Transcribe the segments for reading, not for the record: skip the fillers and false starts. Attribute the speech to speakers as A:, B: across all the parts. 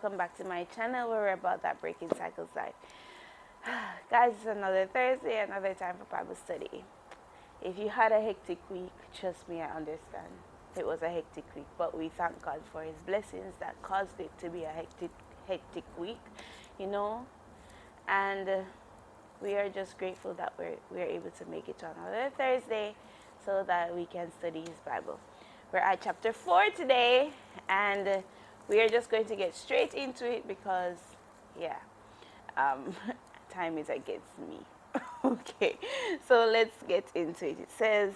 A: welcome back to my channel where we're about that breaking cycles life. Guys, it's another Thursday, another time for Bible study. If you had a hectic week, trust me, I understand. It was a hectic week, but we thank God for his blessings that caused it to be a hectic week, you know. And we are just grateful that we're able to make it to another Thursday so that we can study his Bible. We're at chapter 4 today, and we are just going to get straight into it because, yeah, um, time is against me. Okay, so let's get into it. It says,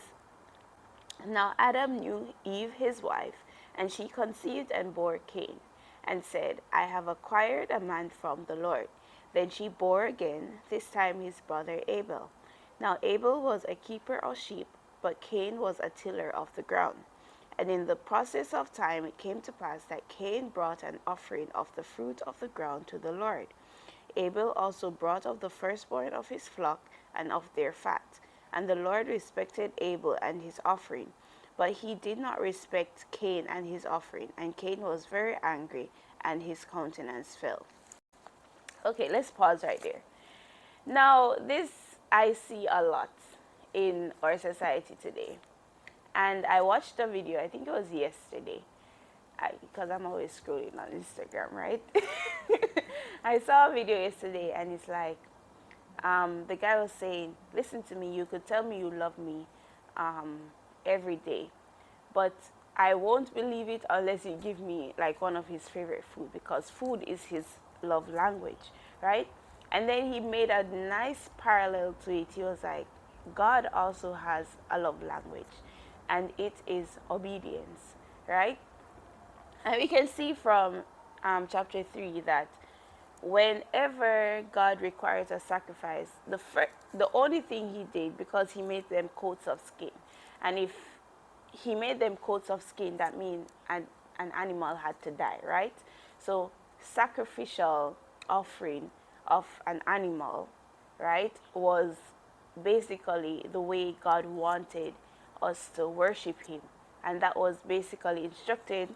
A: "Now Adam knew Eve his wife, and she conceived and bore Cain, and said, I have acquired a man from the Lord. Then she bore again, this time his brother Abel. Now Abel was a keeper of sheep, but Cain was a tiller of the ground. And in the process of time it came to pass that Cain brought an offering of the fruit of the ground to the Lord. Abel also brought of the firstborn of his flock and of their fat. And the Lord respected Abel and his offering, but he did not respect Cain and his offering. And Cain was very angry, and his countenance fell." Okay, let's pause right there. Now, this I see a lot in our society today. And I watched a video, I think it was yesterday, because I'm always scrolling on Instagram, right? I saw a video yesterday, and it's like, the guy was saying, listen to me, you could tell me you love me every day, but I won't believe it unless you give me like one of his favorite food, because food is his love language, right? And then he made a nice parallel to it. He was like, God also has a love language, and it is obedience, right? And we can see from chapter 3 that whenever God requires a sacrifice, the only thing he did, because he made them coats of skin, and if he made them coats of skin, that means an animal had to die, right? So sacrificial offering of an animal, right, was basically the way God wanted us to worship him. And that was basically instructed.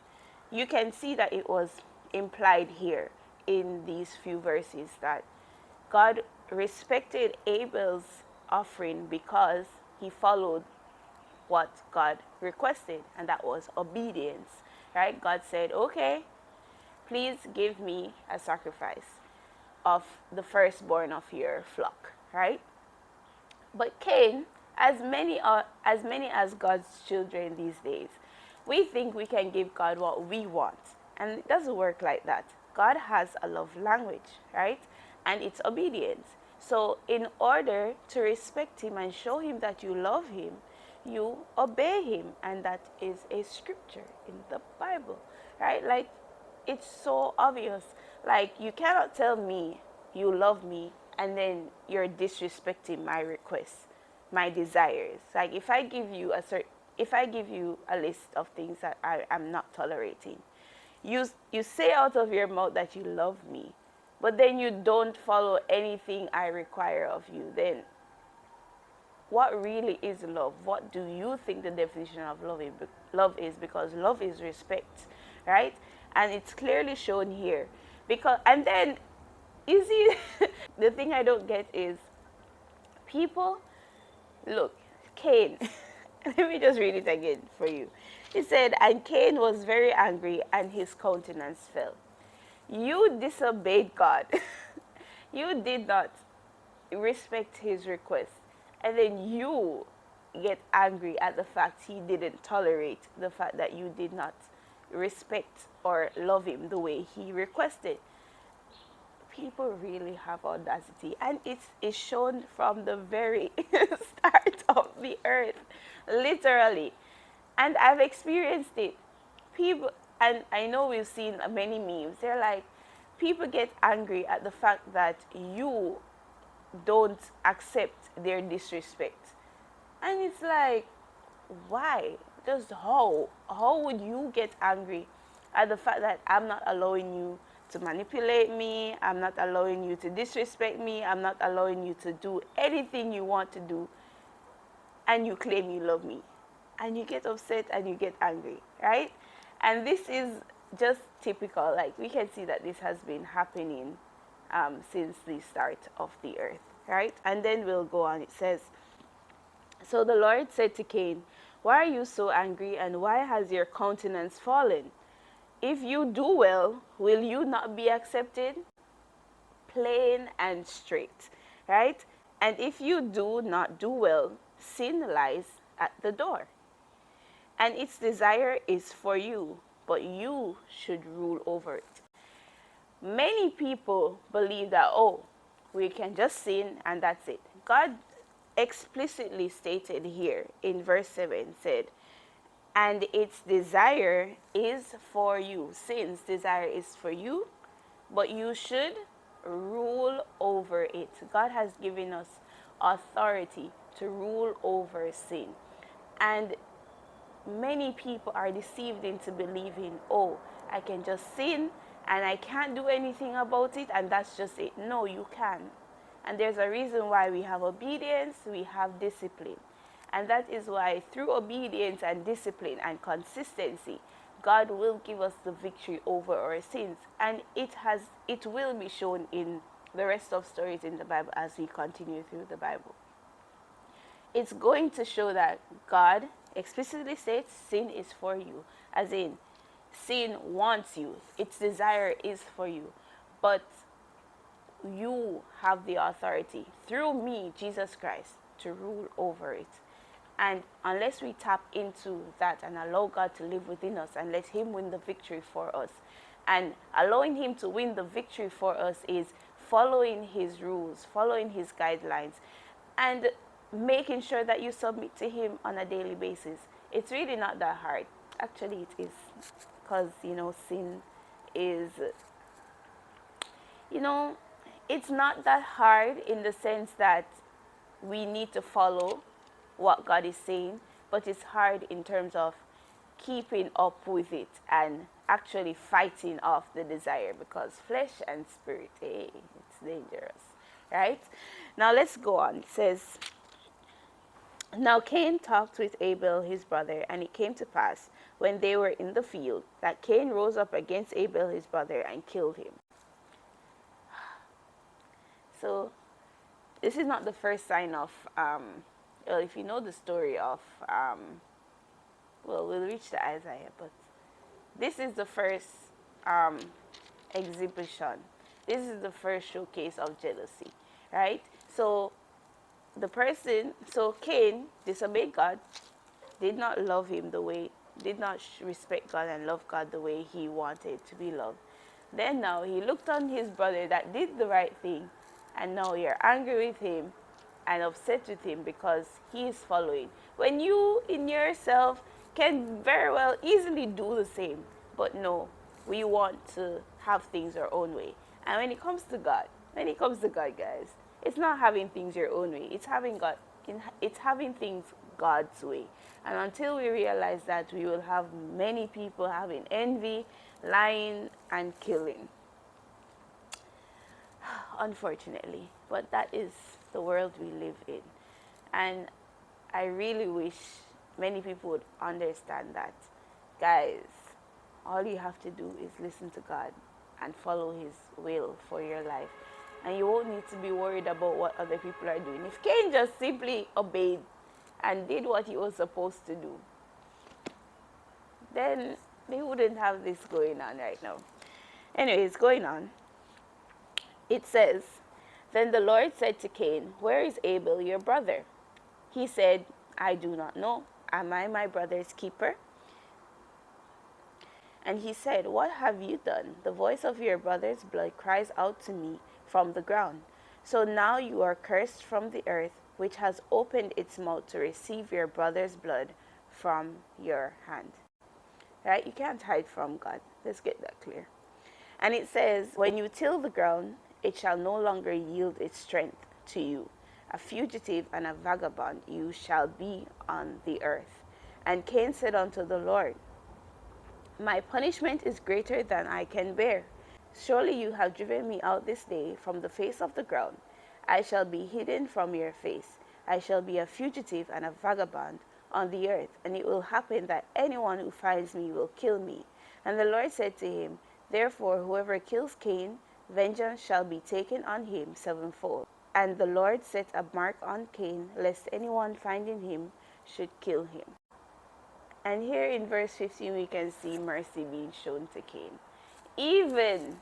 A: You can see that it was implied here in these few verses that God respected Abel's offering because he followed what God requested, and that was obedience, right? God said, okay, please give me a sacrifice of the firstborn of your flock, right? But Cain, as many as God's children these days, we think we can give God what we want, and it doesn't work like that. God has a love language, right? And it's obedience. So in order to respect him and show him that you love him, you obey him, and that is a scripture in the Bible, right? Like, it's so obvious. Like, you cannot tell me you love me and then you're disrespecting my requests, my desires. Like, if I give you a list of things that I am not tolerating, you say out of your mouth that you love me, but then you don't follow anything I require of you, then what really is love? What do you think the definition of love is? Because love is respect, right? And it's clearly shown here. Because, and then, you see, the thing I don't get is people, look, Cain, let me just read it again for you. It said, and Cain was very angry, and his countenance fell. You disobeyed God. You did not respect his request, and then you get angry at the fact he didn't tolerate the fact that you did not respect or love him the way he requested. People really have audacity, and it's shown from the very start of the earth, literally. And I've experienced it. People, and I know we've seen many memes, they're like, people get angry at the fact that you don't accept their disrespect. And it's like, why? Just how would you get angry at the fact that I'm not allowing you to manipulate me, I'm not allowing you to disrespect me, I'm not allowing you to do anything you want to do, and you claim you love me? And you get upset and you get angry, right? And this is just typical. Like we can see that this has been happening since the start of the earth, right? And then we'll go on. It says, so the Lord said to Cain, why are you so angry, and why has your countenance fallen? If you do well, will you not be accepted? Plain and straight, right? And if you do not do well, sin lies at the door. And its desire is for you, but you should rule over it. Many people believe that, oh, we can just sin and that's it. God explicitly stated here in verse 7 said, and its desire is for you. Sin's desire is for you, but you should rule over it. God has given us authority to rule over sin. And many people are deceived into believing, oh, I can just sin and I can't do anything about it, and that's just it. No, you can. And there's a reason why we have obedience, we have discipline. And that is why through obedience and discipline and consistency, God will give us the victory over our sins. And it will be shown in the rest of stories in the Bible as we continue through the Bible. It's going to show that God explicitly states sin is for you, as in sin wants you, its desire is for you, but you have the authority through me, Jesus Christ, to rule over it. And unless we tap into that and allow God to live within us and let him win the victory for us, and allowing him to win the victory for us is following his rules, following his guidelines, and making sure that you submit to him on a daily basis. It's really not that hard. Actually, it is, because, sin is, it's not that hard in the sense that we need to follow what God is saying, but it's hard in terms of keeping up with it and actually fighting off the desire, because flesh and spirit, it's dangerous, right? Now let's go on. It says, now Cain talked with Abel his brother, and it came to pass, when they were in the field, that Cain rose up against Abel his brother and killed him. So this is not the first sign of, well, if you know the story of, well, we'll reach to Isaiah, but this is the first exhibition. This is the first showcase of jealousy, right? So Cain disobeyed God, did not love him the way, did not respect God and love God the way he wanted to be loved. Then now he looked on his brother that did the right thing, and now you're angry with him and upset with him because he is following. When you in yourself can very well easily do the same, but no, we want to have things our own way. And when it comes to God, guys, it's not having things your own way. It's having things God's way. And until we realize that, we will have many people having envy, lying, and killing. Unfortunately, but that is the world we live in. And I really wish many people would understand that. Guys, all you have to do is listen to God and follow his will for your life. And you won't need to be worried about what other people are doing. If Cain just simply obeyed and did what he was supposed to do, then they wouldn't have this going on right now. Anyways, going on. It says, then the Lord said to Cain, where is Abel, your brother? He said, I do not know. Am I my brother's keeper? And he said, what have you done? The voice of your brother's blood cries out to me from the ground. So now you are cursed from the earth, which has opened its mouth to receive your brother's blood from your hand. Right? You can't hide from God. Let's get that clear. And it says, when you till the ground, it shall no longer yield its strength to you. A fugitive and a vagabond you shall be on the earth. And Cain said unto the Lord, my punishment is greater than I can bear. Surely you have driven me out this day from the face of the ground. I shall be hidden from your face. I shall be a fugitive and a vagabond on the earth. And it will happen that anyone who finds me will kill me. And the Lord said to him, Therefore, whoever kills Cain, vengeance shall be taken on him sevenfold. And the Lord set a mark on Cain, lest anyone finding him should kill him. And here in verse 15, we can see mercy being shown to Cain, even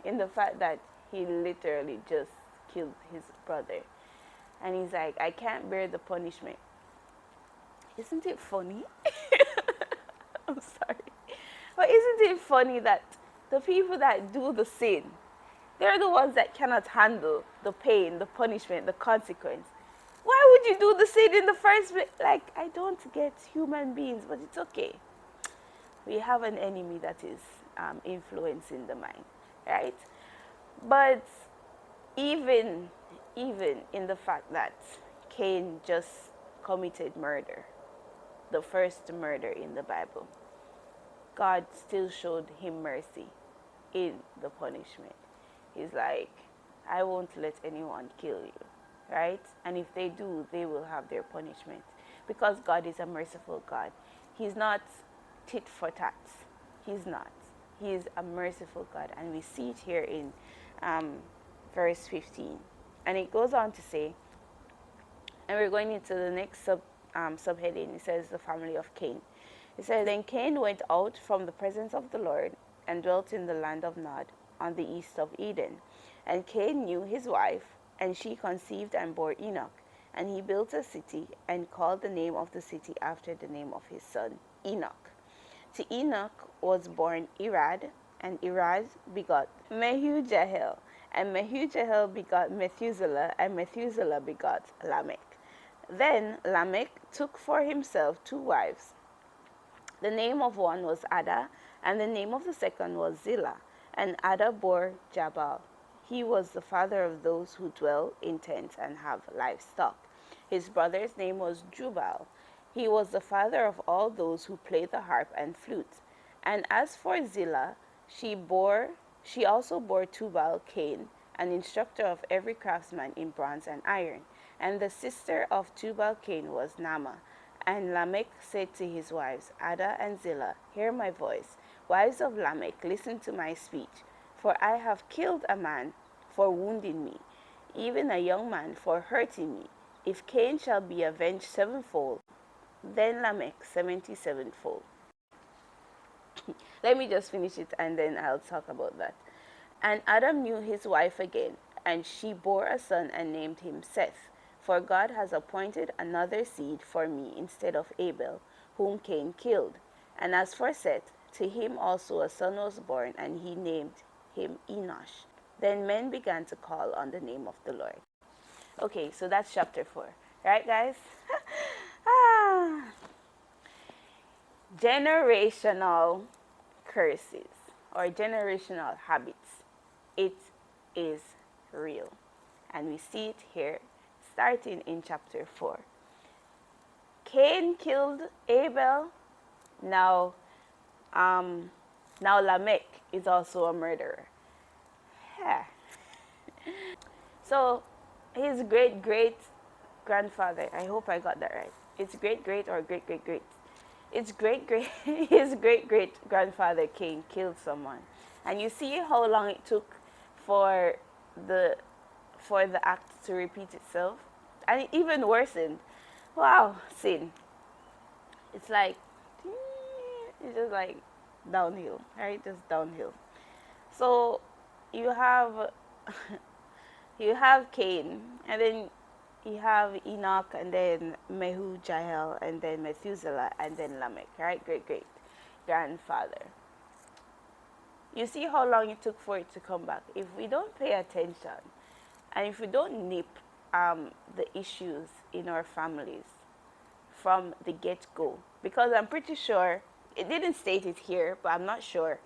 A: in the fact that he literally just killed his brother. And he's like, I can't bear the punishment. Isn't it funny? I'm sorry. But isn't it funny that the people that do the sin, they're the ones that cannot handle the pain, the punishment, the consequence. Why would you do the sin in the first place? Like, I don't get human beings, but it's okay. We have an enemy that is influencing the mind, right? But even in the fact that Cain just committed murder, the first murder in the Bible, God still showed him mercy in the punishment. He's like, I won't let anyone kill you, right? And if they do, they will have their punishment. Because God is a merciful God. He's not tit for tat. He's not. He is a merciful God. And we see it here in verse 15. And it goes on to say, and we're going into the next subheading. It says the family of Cain. It says, Then Cain went out from the presence of the Lord and dwelt in the land of Nod on the east of Eden. And Cain knew his wife, and she conceived and bore Enoch. And he built a city and called the name of the city after the name of his son, Enoch. To Enoch was born Irad, and Irad begot Mehujael, and Mehujael begot Methuselah, and Methuselah begot Lamech. Then Lamech took for himself 2 wives. The name of one was Ada, and the name of the second was Zillah. And Ada bore Jabal. He was the father of those who dwell in tents and have livestock. His brother's name was Jubal. He was the father of all those who play the harp and flute. And as for Zillah, she also bore Tubal Cain, an instructor of every craftsman in bronze and iron. And the sister of Tubal Cain was Naamah. And Lamech said to his wives, Ada and Zillah, hear my voice. Wives of Lamech, listen to my speech. For I have killed a man for wounding me, even a young man for hurting me. If Cain shall be avenged sevenfold, then Lamech 77-fold. Let me just finish it and then I'll talk about that. And Adam knew his wife again, and she bore a son and named him Seth. For God has appointed another seed for me instead of Abel, whom Cain killed. And as for Seth, to him also a son was born, and he named him Enosh. Then men began to call on the name of the Lord. Okay, so that's chapter 4. Right, guys? Generational curses or generational habits. It is real. And we see it here starting in chapter 4. Cain killed Abel. Now Lamech is also a murderer. Yeah. So his great-great-grandfather, I hope I got that right. It's great-great or great-great-great. It's great-great, his great-great-grandfather Cain killed someone. And you see how long it took for the act to repeat itself? And it even worsened. Wow, sin. It's like, it's just like downhill, right? Just downhill. So you have you have Cain, and then you have Enoch, and then Mehujael, and then Methuselah, and then Lamech, right? Great grandfather. You see how long it took for it to come back. If we don't pay attention, and if we don't nip the issues in our families from the get-go, because I'm pretty sure it didn't state it here, but I'm not sure.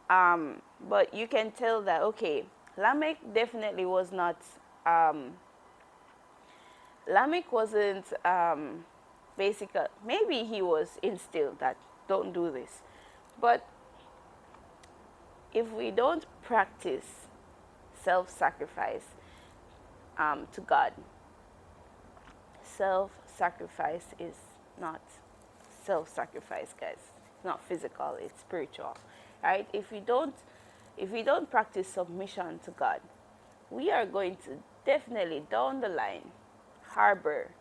A: But you can tell that, okay, Lamech definitely was not, Lamech wasn't basically, maybe he was instilled that don't do this. But if we don't practice self-sacrifice to God, self-sacrifice is not self-sacrifice, guys. not physical, it's spiritual, right? If we don't practice submission to God, we are going to definitely down the line harbor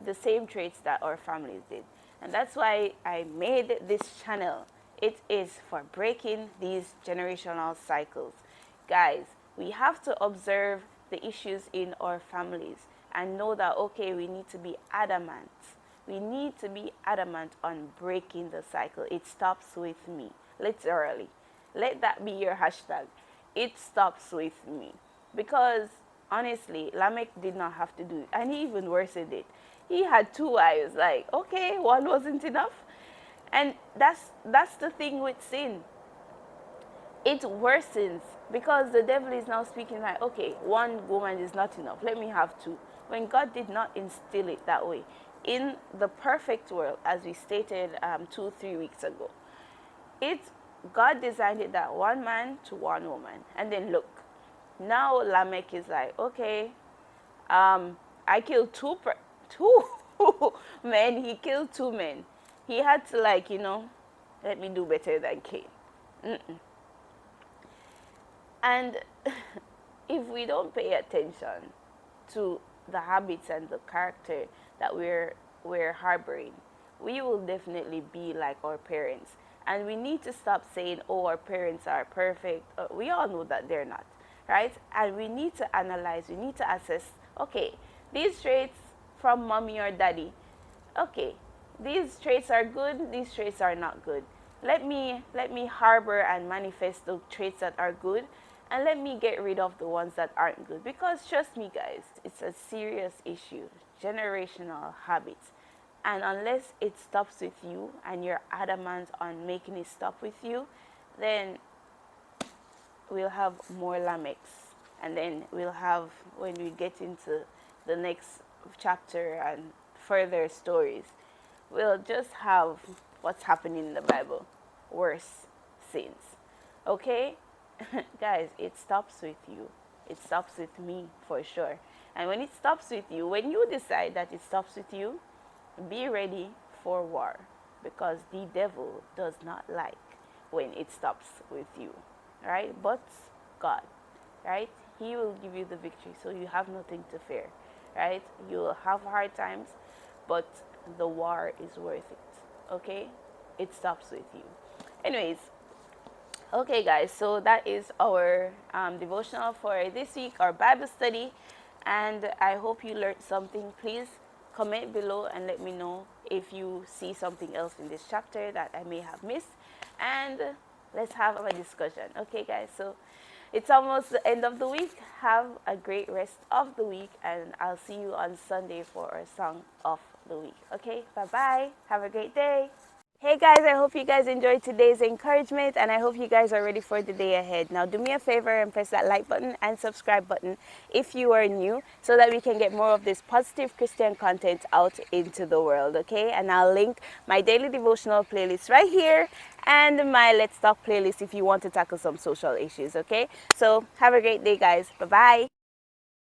A: the same traits that our families did. And that's why I made this channel. It is for breaking these generational cycles. Guys, we have to observe the issues in our families and know that, okay, we need to be adamant. We need to be adamant on breaking the cycle. It stops with me, literally. Let that be your hashtag. It stops with me. Because honestly, Lamech did not have to do it. And he even worsened it. He had 2 wives. Like, okay, one wasn't enough. And that's the thing with sin. It worsens because the devil is now speaking like, okay, one woman is not enough. Let me have 2. When God did not instill it that way. In the perfect world, as we stated 2-3 weeks ago, God designed it that 1 man to 1 woman. And then look, now Lamech is like, okay, I killed two men. He killed 2 men. He had to, like, let me do better than Cain. And if we don't pay attention to the habits and the character that we're harboring, we will definitely be like our parents. And we need to stop saying, oh, our parents are perfect. We all know that they're not, right? And we need to analyze, we need to assess, okay, these traits from mommy or daddy, okay, these traits are good, these traits are not good. Let me harbor and manifest the traits that are good, and let me get rid of the ones that aren't good. Because trust me, guys, it's a serious issue, generational habits. And unless it stops with you and you're adamant on making it stop with you, then we'll have more Lamechs. And then we'll have, when we get into the next chapter and further stories, we'll just have what's happening in the Bible, worse sins. Okay? Guys, it stops with you. It stops with me for sure. And when it stops with you, when you decide that it stops with you, be ready for war, because the devil does not like when it stops with you, right? But God, right? He will give you the victory, so you have nothing to fear, right? You will have hard times, but the war is worth it, okay? It stops with you. Anyways, okay, guys, so that is our devotional for this week, our Bible study, and I hope you learned something. Please comment below and let me know if you see something else in this chapter that I may have missed, and let's have a discussion. Okay, guys, so it's almost the end of the week. Have a great rest of the week, and I'll see you on Sunday for our song of the week. Okay, bye-bye. Have a great day. Hey guys, I hope you guys enjoyed today's encouragement, and I hope you guys are ready for the day ahead. Now do me a favor and press that like button and subscribe button if you are new, so that we can get more of this positive Christian content out into the world, okay? And I'll link my daily devotional playlist right here and my Let's Talk playlist if you want to tackle some social issues, okay? So have a great day, guys. Bye-bye.